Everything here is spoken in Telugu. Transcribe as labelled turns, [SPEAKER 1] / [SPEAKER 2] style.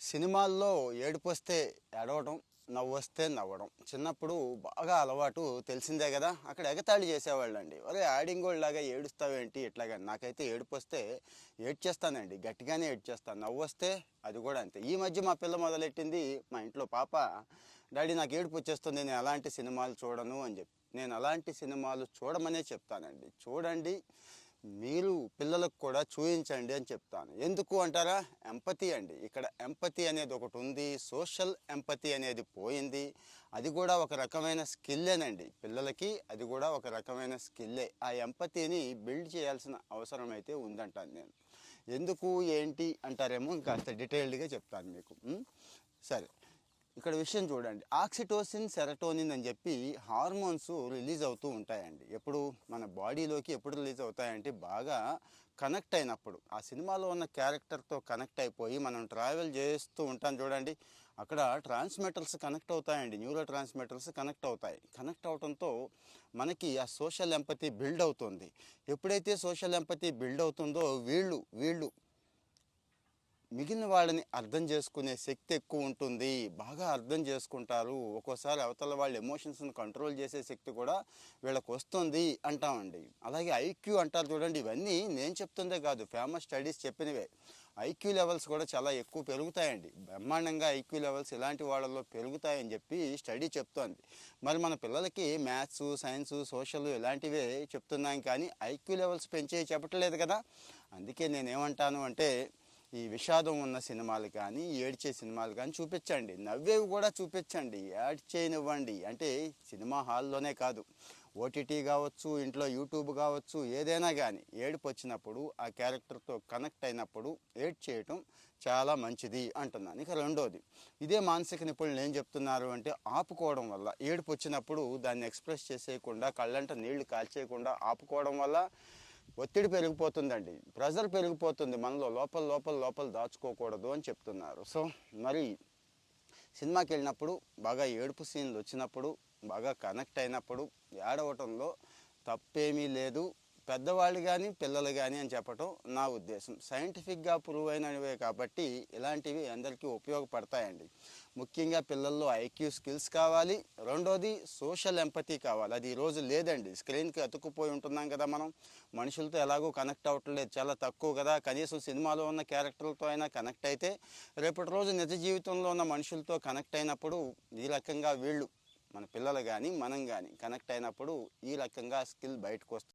[SPEAKER 1] సినిమాల్లో ఏడుపొస్తే ఏడవడం, నవ్వొస్తే నవ్వడం. చిన్నప్పుడు బాగా అలవాటు తెలిసిందే గదా! అక్కడ ఎగతాళి చేసేవాళ్ళండి. "ఒరేయ్! ఆడింగోడిలాగా ఏడుస్తావేంటి?" ఇట్లాగా. నాకైతే ఏడుపొస్తే ఏడ్చేస్తానండి. గట్టిగానే ఏడ్చేస్తాను. నవ్వొస్తే అది గూడా అంతే. ఈ మధ్య మా పిల్ల మొదలెట్టింది, మా ఇంట్లో పాప, "డాడీ నాకు ఏడుపొచ్చేస్తుంది. నేను అలాంటి సినిమాలు చూడను" అని జెప్పి. నేను అలాంటి సినిమాలు చూడమనే చెప్తానండి. చూడండి, మీరు పిల్లలకు కూడా చూయించండి అని చెప్తాను. ఎందుకు అంటారా? ఎంపతి అండి. ఇక్కడ ఎంపతి అనేది ఒకటి ఉంది. సోషల్ ఎంపతి అనేది పోయింది. అది కూడా ఒక రకమైన స్కిల్లేనండి. పిల్లలకి అది కూడా ఒక రకమైన స్కిల్లే. ఆ ఎంపతిని బిల్డ్ చేయాల్సిన అవసరం అయితే ఉందంటాను నేను. ఎందుకు ఏంటి అంటారేమో, ఇంకాస్త డీటెయిల్డ్గా చెప్తాను మీకు. సరే, ఇక్కడ విషయం చూడండి. ఆక్సిటోసిన్, సెరటోనిన్ అని చెప్పి హార్మోన్స్ రిలీజ్ అవుతూ ఉంటాయండి. ఎప్పుడు మన బాడీలోకి ఎప్పుడు రిలీజ్ అవుతాయంటే, బాగా కనెక్ట్ అయినప్పుడు, ఆ సినిమాలో ఉన్న క్యారెక్టర్తో కనెక్ట్ అయిపోయి మనం ట్రావెల్ చేస్తూ ఉంటాం చూడండి, అక్కడ ట్రాన్స్మిటర్స్ కనెక్ట్ అవుతాయండి. న్యూరో ట్రాన్స్మిటర్స్ కనెక్ట్ అవుతాయి. కనెక్ట్ అవడంతో మనకి ఆ సోషల్ ఎంపతి బిల్డ్ అవుతుంది. ఎప్పుడైతే సోషల్ ఎంపతి బిల్డ్ అవుతుందో వీళ్ళు మిగిలిన వాళ్ళని అర్థం చేసుకునే శక్తి ఎక్కువ ఉంటుంది. బాగా అర్థం చేసుకుంటారు. ఒక్కోసారి అవతల వాళ్ళ ఎమోషన్స్ని కంట్రోల్ చేసే శక్తి కూడా వీళ్ళకి వస్తుంది అంటామండి. అలాగే ఐక్యూ అంటారు చూడండి, ఇవన్నీ నేను చెప్తుందే కాదు, ఫేమస్ స్టడీస్ చెప్పినవే. ఐక్యూ లెవెల్స్ కూడా చాలా ఎక్కువ పెరుగుతాయండి. బ్రహ్మాండంగా ఐక్యూ లెవెల్స్ ఇలాంటి వాళ్ళలో పెరుగుతాయని చెప్పి స్టడీ చెప్తోంది. మరి మన పిల్లలకి మ్యాథ్స్, సైన్స్, సోషల్ ఇలాంటివే చెప్తున్నాం, కానీ ఐక్యూ లెవెల్స్ పెంచేవి చెప్పట్లేదు కదా. అందుకే నేనేమంటాను అంటే, ఈ విషాదం ఉన్న సినిమాలు కానీ, ఏడ్చే సినిమాలు కానీ చూపించండి. నవ్వేవి కూడా చూపించండి. యాడ్ చేయనివ్వండి. అంటే సినిమా హాల్లోనే కాదు, ఓటీటీ కావచ్చు, ఇంట్లో యూట్యూబ్ కావచ్చు, ఏదైనా కానీ ఏడుపు వచ్చినప్పుడు, ఆ క్యారెక్టర్తో కనెక్ట్ అయినప్పుడు ఏడ్ చేయటం చాలా మంచిది అంటున్నాను. ఇక రెండోది, ఇదే మానసిక నిపుణులు ఏం చెప్తున్నారు అంటే, ఆపుకోవడం వల్ల, ఏడుపు వచ్చినప్పుడు దాన్ని ఎక్స్ప్రెస్ చేసేయకుండా, కళ్ళంట నీళ్లు కాల్చేయకుండా ఆపుకోవడం వల్ల ఒత్తిడి పెరిగిపోతుందండి. ప్రెజర్ పెరిగిపోతుంది మనలో. లోపల లోపల లోపల దాచుకోకూడదు అని చెప్తున్నారు. సో మరి సినిమాకి వెళ్ళినప్పుడు, బాగా ఏడుపు సీన్లు వచ్చినప్పుడు, బాగా కనెక్ట్ అయినప్పుడు ఏడవటంలో తప్పేమీ లేదు. పెద్దవాళ్ళు కానీ పిల్లలు కానీ అని చెప్పటం నా ఉద్దేశం. సైంటిఫిక్గా ప్రూవ్ అయినవే కాబట్టి ఇలాంటివి అందరికీ ఉపయోగపడతాయండి. ముఖ్యంగా పిల్లల్లో ఐక్యూ స్కిల్స్ కావాలి. రెండోది సోషల్ ఎంపతి కావాలి. అది ఈరోజు లేదండి. స్క్రీన్కి అతుక్కుపోయి ఉంటున్నాం కదా మనం. మనుషులతో ఎలాగో కనెక్ట్ అవ్వట్లేదు, చాలా తక్కువ కదా. కనీసం సినిమాలో ఉన్న క్యారెక్టర్లతో అయినా కనెక్ట్ అయితే, రేపటి రోజు నిజ జీవితంలో ఉన్న మనుషులతో కనెక్ట్ అయినప్పుడు ఈ రకంగా వీళ్ళు, మన పిల్లలు కానీ మనం కానీ కనెక్ట్ అయినప్పుడు ఈ రకంగా స్కిల్ బయటకు వస్తుంది.